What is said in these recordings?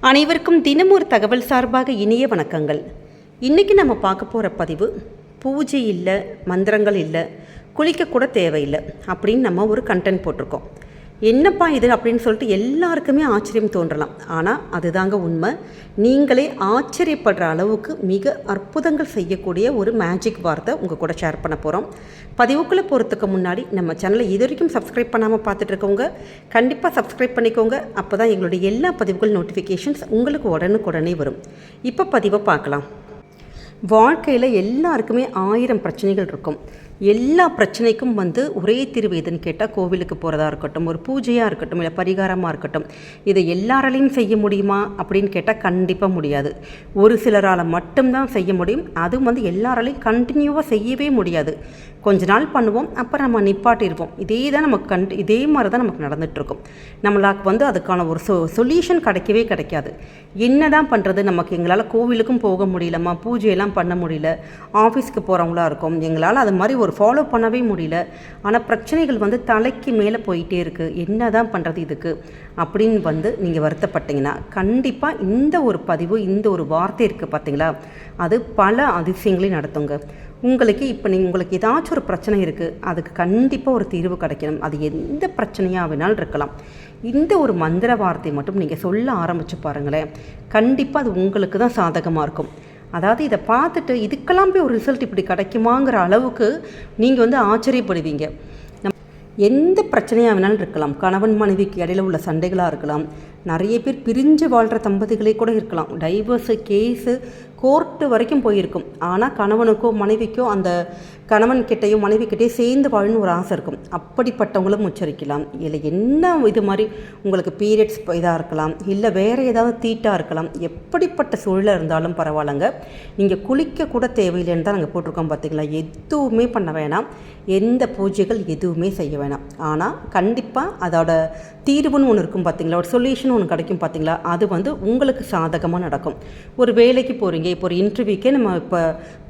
அனைவருக்கும் தினம் ஒரு தகவல் சார்பாக இனிய வணக்கங்கள். இன்றைக்கி நம்ம பார்க்க போகிற பதிவு பூஜை இல்லை, மந்திரங்கள் இல்லை, குளிக்கக்கூட தேவையில்லை அப்படின்னு நம்ம ஒரு கண்டென்ட் போட்டிருக்கோம். என்னப்பா இது அப்படின்னு சொல்லிட்டு எல்லாருக்குமே ஆச்சரியம் தோன்றலாம். ஆனால் அதுதாங்க உண்மை. நீங்களே ஆச்சரியப்படுற அளவுக்கு மிக அற்புதங்கள் செய்யக்கூடிய ஒரு மேஜிக் வார்த்தை உங்கள் கூட ஷேர் பண்ண போகிறோம். பதிவுக்குள்ளே போகிறதுக்கு முன்னாடி நம்ம சேனலை இது வரைக்கும் சப்ஸ்கிரைப் பண்ணாமல் பார்த்துட்டு இருக்கவங்க கண்டிப்பாக சப்ஸ்கிரைப் பண்ணிக்கோங்க. அப்போ தான் எங்களுடைய எல்லா பதிவுகள் நோட்டிஃபிகேஷன்ஸ் உங்களுக்கு உடனுக்குடனே வரும். இப்போ பதிவை பார்க்கலாம். வாழ்க்கையில் எல்லாருக்குமே 1000 பிரச்சனைகள் இருக்கும். எல்லா பிரச்சனைக்கும் ஒரே தீர்வு எதுன்னு கேட்டால் கோவிலுக்கு போகிறதா இருக்கட்டும், ஒரு பூஜையாக இருக்கட்டும், இல்லை பரிகாரமாக இருக்கட்டும், இதை எல்லாராலையும் செய்ய முடியுமா அப்படின்னு கேட்டால் கண்டிப்பாக முடியாது. ஒரு சிலரால் மட்டும்தான் செய்ய முடியும். அதுவும் எல்லாராலையும் கண்டினியூவாக செய்யவே முடியாது. கொஞ்ச நாள் பண்ணுவோம், அப்புறம் நம்ம நிப்பாட்டிடுவோம். இதே மாதிரி தான் நமக்கு நடந்துகிட்ருக்கும். நம்மளுக்கு அதுக்கான ஒரு சொல்யூஷன் கிடைக்கவே கிடைக்காது. என்ன தான் பண்ணுறது? நமக்கு எங்களால் கோவிலுக்கும் போக முடியலம்மா, பூஜையெல்லாம் பண்ண முடியல, ஆஃபீஸ்க்கு போகிறவங்களா இருக்கும், எங்களால் அது மாதிரி ஒரு ஃபாலோ பண்ணவே முடியல, ஆனால் பிரச்சனைகள் தலைக்கு மேலே போயிட்டே இருக்குது, என்ன தான் பண்ணுறது இதுக்கு அப்படின்னு நீங்கள் வருத்தப்பட்டீங்கன்னா கண்டிப்பாக இந்த ஒரு பதிவு, இந்த ஒரு வார்த்தை இருக்குது பார்த்தீங்களா, அது பல அதிசயங்களையும் நடத்துங்க. உங்களுக்கு ஏதாச்சும் ஒரு பிரச்சனை இருக்குது, அதுக்கு கண்டிப்பாக ஒரு தீர்வு கிடைக்கணும். அது எந்த பிரச்சனையாக வேணாலும் இருக்கலாம். இந்த ஒரு மந்திர வார்த்தையை மட்டும் நீங்கள் சொல்ல ஆரம்பித்து பாருங்களேன், கண்டிப்பாக அது உங்களுக்கு தான் சாதகமாக இருக்கும். அதாவது இதை பார்த்துட்டு இதுக்கெல்லாம் போய் ஒரு ரிசல்ட் இப்படி கிடைக்குமாங்கிற அளவுக்கு நீங்கள் ஆச்சரியப்படுவீங்க. எந்த பிரச்சனையாக வேணாலும் இருக்கலாம். கணவன் மனைவிக்கு இடையில உள்ள சண்டைகளாக இருக்கலாம், நிறைய பேர் பிரிஞ்சு வாழ்கிற தம்பதிகளே கூட இருக்கலாம். டைவர்ஸு கேஸு கோர்ட்டு வரைக்கும் போயிருக்கும். ஆனால் கணவனுக்கோ மனைவிக்கோ அந்த கணவன்கிட்டையும் மனைவிக்கிட்டையும் சேர்ந்து வாழணும்னு ஒரு ஆசை இருக்கும். அப்படிப்பட்டவங்களும் உச்சரிக்கலாம். இல்லை என்ன இது மாதிரி உங்களுக்கு பீரியட்ஸ் இதாக இருக்கலாம், இல்லை வேறு ஏதாவது தீட்டாக இருக்கலாம். எப்படிப்பட்ட சூழலாக இருந்தாலும் பரவாயில்லைங்க, நீங்கள் குளிக்க கூட தேவையில்லைன்னு தான் நாங்கள் போட்டிருக்கோம் பார்த்தீங்களா. எதுவுமே பண்ண வேணாம், எந்த பூஜைகள் எதுவுமே செய்ய வேணாம். ஆனால் கண்டிப்பாக அதோட தீர்வுன்னு ஒன்று இருக்கும் பார்த்தீங்களா, ஒரு சொல்யூஷன் ஒன்று கிடைக்கும் பார்த்தீங்களா, அது உங்களுக்கு சாதகமாக நடக்கும். ஒரு வேலைக்கு போகிறீங்க, இப்போ ஒரு இன்டர்வியூக்கே நம்ம இப்போ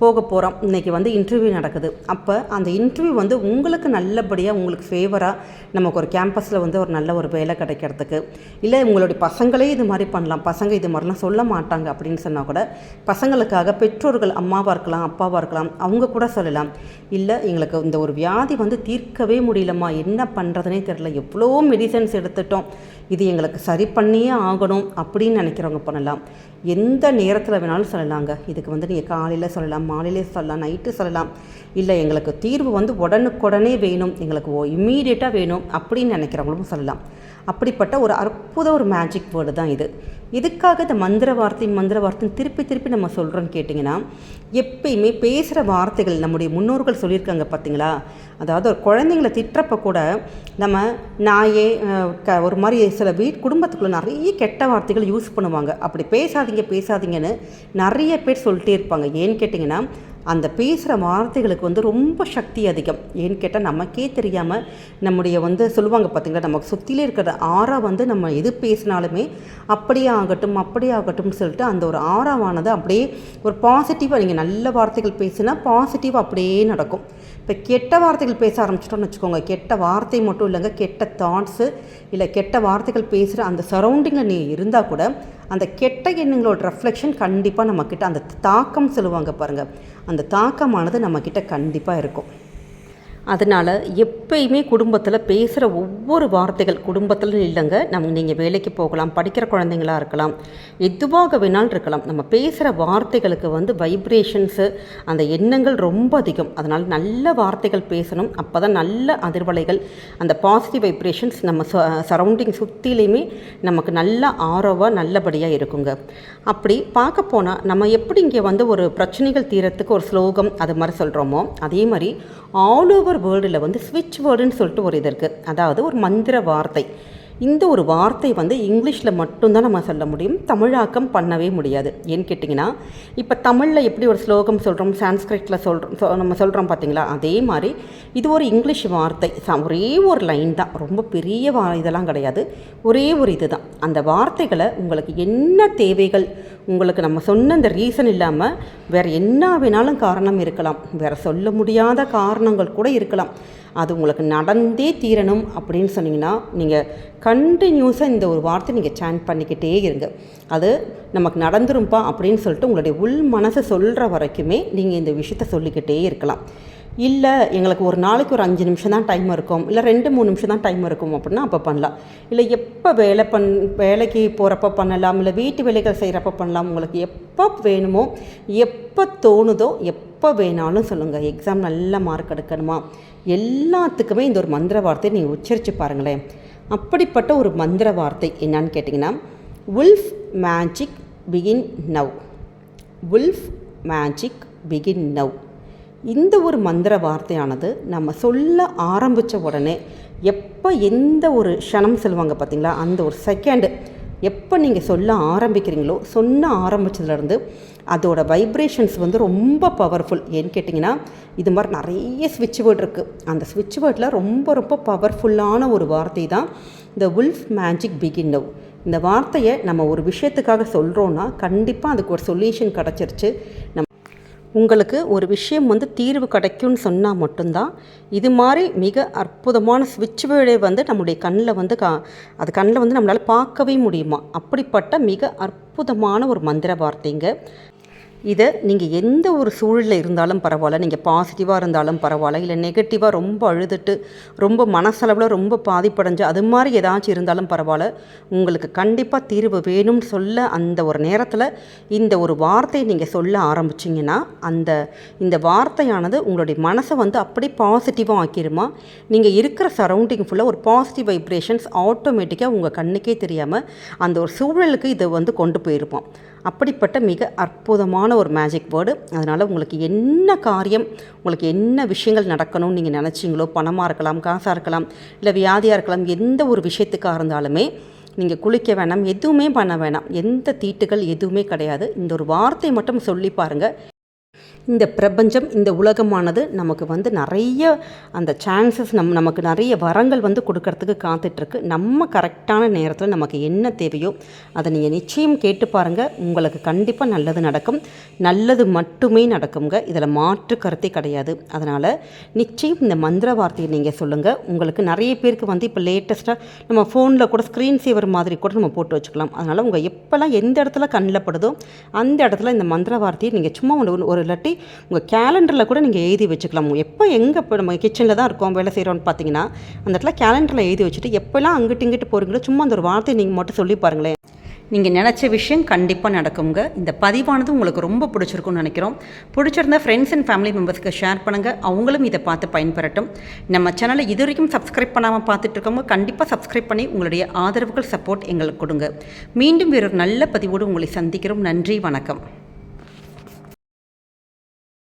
போக போகிறோம். இன்றைக்கி இன்டர்வியூ நடக்குது. அப்போ அந்த இன்டர்வியூ உங்களுக்கு நல்லபடியாக, உங்களுக்கு ஃபேவராக, நமக்கு ஒரு கேம்பஸில் ஒரு நல்ல ஒரு வேலை கிடைக்கிறதுக்கு, இல்லை உங்களுடைய பசங்களே இது மாதிரி பண்ணலாம். பசங்க இது மாதிரிலாம் சொல்ல மாட்டாங்க அப்படின்னு சொன்னால் கூட பசங்களுக்காக பெற்றோர்கள், அம்மாவாக இருக்கலாம், அப்பாவாக இருக்கலாம், அவங்க கூட சொல்லலாம். இல்லை எங்களுக்கு இந்த ஒரு வியாதி தீர்க்கவே முடியலம்மா, என்ன பண்ணுறதுனே தெரியல, எவ்வளோ மெடிசன்ஸ் எடுத்துட்டோம், இது எங்களுக்கு சரி பண்ணியே ஆகணும் அப்படின்னு நினைக்கிறவங்க பண்ணலாம். எந்த நேரத்தில் வேணாலும் சொல்லலாங்க. இதுக்கு நீங்கள் காலையில் சொல்லலாம், மாலையிலே சொல்லலாம், நைட்டு சொல்லலாம். இல்லை எங்களுக்கு தீர்வு உடனுக்குடனே வேணும், எங்களுக்கு இம்மீடியட்டாக வேணும் அப்படின்னு நினைக்கிறவங்களும் சொல்லலாம். அப்படிப்பட்ட ஒரு அற்புத ஒரு மேஜிக் வேர்டு தான் இது. இதுக்காக இந்த மந்திர வார்த்தை திருப்பி நம்ம சொல்கிறோன்னு கேட்டிங்கன்னா, எப்பயுமே பேசுகிற வார்த்தைகள் நம்முடைய முன்னோர்கள் சொல்லியிருக்காங்க பார்த்தீங்களா. அதாவது ஒரு குழந்தைங்களை திட்டுறப்ப கூட நம்ம நாயே ஒரு மாதிரி சில குடும்பத்துக்குள்ளே நிறைய கெட்ட வார்த்தைகள் யூஸ் பண்ணுவாங்க. அப்படி பேசாதீங்கன்னு நிறைய பேர் சொல்லிட்டே இருப்பாங்க. ஏன்னு கேட்டிங்கன்னா, அந்த பேசுகிற வார்த்தைகளுக்கு ரொம்ப சக்தி அதிகம். ஏன்னு கேட்டால் நமக்கே தெரியாமல் நம்முடைய சொல்லுவாங்க பார்த்தீங்களா, நமக்கு சுற்றிலே இருக்கிற ஆறா நம்ம எது பேசினாலுமே அப்படியே ஆகட்டும்னு சொல்லிட்டு அந்த ஒரு ஆறாவானது அப்படியே ஒரு பாசிட்டிவாக, நீங்கள் நல்ல வார்த்தைகள் பேசினா பாசிட்டிவாக அப்படியே நடக்கும். இப்போ கெட்ட வார்த்தைகள் பேச ஆரம்பிச்சிட்டோம்னு வச்சுக்கோங்க, கெட்ட வார்த்தை மட்டும் இல்லைங்க, கெட்ட தாட்ஸு, இல்லை கெட்ட வார்த்தைகள் பேசுகிற அந்த சரௌண்டிங்கில் நீ இருந்தால் கூட அந்த கெட்ட எண்ணங்களோட ரெஃப்ளெக்ஷன் கண்டிப்பாக நம்மக்கிட்ட, அந்த தாக்கம் சொல்லுவாங்க பாருங்கள், அந்த தாக்கமானது நம்மக்கிட்ட கண்டிப்பாக இருக்கும். அதனால் எப்பயுமே குடும்பத்தில் பேசுகிற ஒவ்வொரு வார்த்தைகள், குடும்பத்தில் இல்லைங்க, நீங்கள் வேலைக்கு போகலாம், படிக்கிற குழந்தைங்களாக இருக்கலாம், எதுவாக வேணாலும் இருக்கலாம், நம்ம பேசுகிற வார்த்தைகளுக்கு வைப்ரேஷன்ஸு, அந்த எண்ணங்கள் ரொம்ப அதிகம். அதனால் நல்ல வார்த்தைகள் பேசணும். அப்போ தான் நல்ல அதிர்வலைகள், அந்த பாசிட்டிவ் வைப்ரேஷன்ஸ் நம்ம சரௌண்டிங் சுற்றிலையுமே நமக்கு நல்ல ஆரோவாக நல்லபடியாக இருக்குங்க. அப்படி பார்க்க போனால் நம்ம எப்படி இங்கே ஒரு பிரச்சனைகள் தீரத்துக்கு ஒரு ஸ்லோகம் அது மாதிரி சொல்கிறோமோ, அதே மாதிரி ஆல் ஓவர் வேர்ல்டில் ஸ்விட்ச் வேர்டுன்னு சொல்லிட்டு ஒரு இது இருக்குது. அதாவது ஒரு மந்திர வார்த்தை. இந்த ஒரு வார்த்தை இங்கிலீஷில் மட்டும்தான் நம்ம சொல்ல முடியும், தமிழாக்கம் பண்ணவே முடியாது. ஏன்னு கேட்டிங்கன்னா, இப்போ தமிழில் எப்படி ஒரு ஸ்லோகம் சொல்கிறோம், சான்ஸ்கிரிட்டில் நம்ம சொல்கிறோம் பார்த்தீங்களா, அதே மாதிரி இது ஒரு இங்கிலீஷ் வார்த்தை. ஒரே ஒரு லைன் தான், ரொம்ப பெரிய இதெல்லாம் கிடையாது, ஒரே ஒரு இது தான். அந்த வார்த்தைகளை உங்களுக்கு என்ன தேவைகள், உங்களுக்கு நம்ம சொன்ன இந்த ரீசன் இல்லாமல் வேறு என்ன வேணாலும் காரணம் இருக்கலாம், வேறு சொல்ல முடியாத காரணங்கள் கூட இருக்கலாம். அது உங்களுக்கு நடந்தே தீரணும் அப்படின்னு சொன்னீங்கன்னா நீங்கள் கண்டினியூஸாக இந்த ஒரு வார்த்தை நீங்கள் சாண்ட் பண்ணிக்கிட்டே இருங்க. அது நமக்கு நடந்துரும்பா அப்படின்னு சொல்லிட்டு உங்களுடைய உள் மனசை சொல்கிற வரைக்குமே நீங்கள் இந்த விஷயத்த சொல்லிக்கிட்டே இருக்கலாம். இல்லை எங்களுக்கு ஒரு நாளைக்கு ஒரு 5 நிமிஷம் தான் டைம் இருக்கும், இல்லை 2-3 நிமிஷம் தான் டைம் இருக்கும் அப்படின்னா அப்போ பண்ணலாம். இல்லை எப்போ வேலைக்கு போகிறப்ப பண்ணலாம், இல்லை வீட்டு வேலைகள் செய்கிறப்ப பண்ணலாம். உங்களுக்கு எப்போ வேணுமோ, எப்போ தோணுதோ, எப்போ வேணாலும் சொல்லுங்கள். எக்ஸாம் நல்ல மார்க் எடுக்கணுமா, எல்லாத்துக்குமே இந்த ஒரு மந்திர வார்த்தையை நீங்கள் உச்சரித்து பாருங்களேன். அப்படிப்பட்ட ஒரு மந்திர வார்த்தை என்னன்னு கேட்டிங்கன்னா, wolf magic begin now. Wolf magic begin now. இந்த ஒரு மந்திர வார்த்தையானது நம்ம சொல்ல ஆரம்பித்த உடனே, எப்போ எந்த ஒரு க்ஷணம் சொல்லுவாங்க பார்த்திங்களா, அந்த ஒரு செகண்டு எப்போ நீங்கள் சொல்ல ஆரம்பிக்கிறீங்களோ, சொன்ன ஆரம்பித்ததுலேருந்து அதோட வைப்ரேஷன்ஸ் ரொம்ப பவர்ஃபுல். ஏன்னு கேட்டிங்கன்னா, இது மாதிரி நிறைய ஸ்விட்ச் வேர்டு இருக்குது. அந்த ஸ்விட்ச் வேர்டில் ரொம்ப பவர்ஃபுல்லான ஒரு வார்த்தை தான் இந்த உல்ஃப் மேஜிக் பிகின் நவ். இந்த வார்த்தையை நம்ம ஒரு விஷயத்துக்காக சொல்கிறோன்னா கண்டிப்பாக அதுக்கு ஒரு சொல்யூஷன் கிடச்சிருச்சு. உங்களுக்கு ஒரு விஷயம் தீர்வு கிடைக்கும்னு சொன்னால் மட்டும்தான் இது மாதிரி மிக அற்புதமான ஸ்விட்ச் வேர்டை நம்முடைய கண்ணில் அது கண்ணில் நம்மளால் பார்க்கவே முடியுமா. அப்படிப்பட்ட மிக அற்புதமான ஒரு மந்திர வார்த்தைங்க. இதை நீங்கள் எந்த ஒரு சூழலில் இருந்தாலும் பரவாயில்ல, நீங்கள் பாசிட்டிவாக இருந்தாலும் பரவாயில்ல, இல்லை நெகட்டிவாக ரொம்ப அழுதுட்டு ரொம்ப மனசளவில் ரொம்ப பாதிப்படைஞ்சு அது மாதிரி ஏதாச்சும் இருந்தாலும் பரவாயில்ல, உங்களுக்கு கண்டிப்பாக தீர்வு வேணும்னு சொல்ல அந்த ஒரு நேரத்தில் இந்த ஒரு வார்த்தையை நீங்கள் சொல்ல ஆரம்பிச்சிங்கன்னா இந்த வார்த்தையானது உங்களுடைய மனசை அப்படி பாசிட்டிவாக ஆக்கிடுமா. நீங்கள் இருக்கிற சரௌண்டிங் ஃபுல்லாக ஒரு பாசிட்டிவ் வைப்ரேஷன்ஸ் ஆட்டோமேட்டிக்காக உங்கள் கண்ணுக்கே தெரியாமல் அந்த ஒரு சூழலுக்கு இதை கொண்டு போயிருப்போம். அப்படிப்பட்ட மிக அற்புதமான ஒரு மேஜிக் வேர்டு. அதனால் உங்களுக்கு என்ன காரியம், உங்களுக்கு என்ன விஷயங்கள் நடக்கணும்னு நீங்கள் நினச்சிங்களோ, பணமாக இருக்கலாம், காசாக இருக்கலாம், இல்லை வியாதியாக இருக்கலாம், எந்த ஒரு விஷயத்துக்காக இருந்தாலுமே நீங்கள் குளிக்க வேணாம், எதுவுமே பண்ண வேணாம், எந்த தீட்டுகள் எதுவுமே கிடையாது. இந்த ஒரு வார்த்தை மட்டும் சொல்லி பாருங்கள். இந்த பிரபஞ்சம், இந்த உலகமானது நமக்கு நிறைய அந்த சான்சஸ் நமக்கு நிறைய வரங்கள் கொடுக்கறதுக்கு காத்துட்ருக்கு. நம்ம கரெக்டான நேரத்தில் நமக்கு என்ன தேவையோ அதை நீங்கள் நிச்சயம் கேட்டு பாருங்கள். உங்களுக்கு கண்டிப்பாக நல்லது நடக்கும், நல்லது மட்டுமே நடக்குங்க. இதில் மாற்று கருத்தே கிடையாது. அதனால் நிச்சயம் இந்த மந்திர வார்த்தையை நீங்கள் சொல்லுங்கள். உங்களுக்கு நிறைய பேருக்கு இப்போ லேட்டஸ்ட்டாக நம்ம ஃபோனில் கூட ஸ்க்ரீன் சேவர் மாதிரி கூட நம்ம போட்டு வச்சுக்கலாம். அதனால் உங்கள் எப்போல்லாம் எந்த இடத்துல கண்ணில் படுதோ அந்த இடத்துல இந்த மந்திர வார்த்தையை நீங்கள் சும்மா ஒரு இல்லாட்டி உங்கள் கேலண்டரில் கூட நீங்கள் எழுதி வச்சுக்கலாம். எப்போ எங்கே இப்போ நம்ம கிச்சனில் தான் இருக்கோம், வேலை செய்கிறோன்னு பார்த்தீங்கன்னா அந்த இடத்துல கேலண்டரில் எழுதி வச்சுட்டு எப்போல்லாம் அங்கிட்டு இங்கிட்டு போகிறீங்களோ சும்மா அந்த ஒரு வார்த்தையை நீங்கள் மட்டும் சொல்லி பாருங்களேன். நீங்கள் நினச்ச விஷயம் கண்டிப்பாக நடக்குங்க. இந்த பதிவானது உங்களுக்கு ரொம்ப பிடிச்சிருக்கும்னு நினைக்கிறோம். பிடிச்சிருந்தா ஃப்ரெண்ட்ஸ் அண்ட் ஃபேமிலி மெம்பர்ஸ்க்கு ஷேர் பண்ணுங்கள், அவங்களும் இதை பார்த்து பயன்பெறட்டும். நம்ம சேனலை இது வரைக்கும் சப்ஸ்கிரைப் பண்ணாமல் பார்த்துட்டு இருக்கவங்க கண்டிப்பாக சப்ஸ்கிரைப் பண்ணி உங்களுடைய ஆதரவுகள், சப்போர்ட் எங்களுக்கு கொடுங்க. மீண்டும் வேறொரு நல்ல பதிவோடு உங்களை சந்திக்கிறோம். நன்றி, வணக்கம்.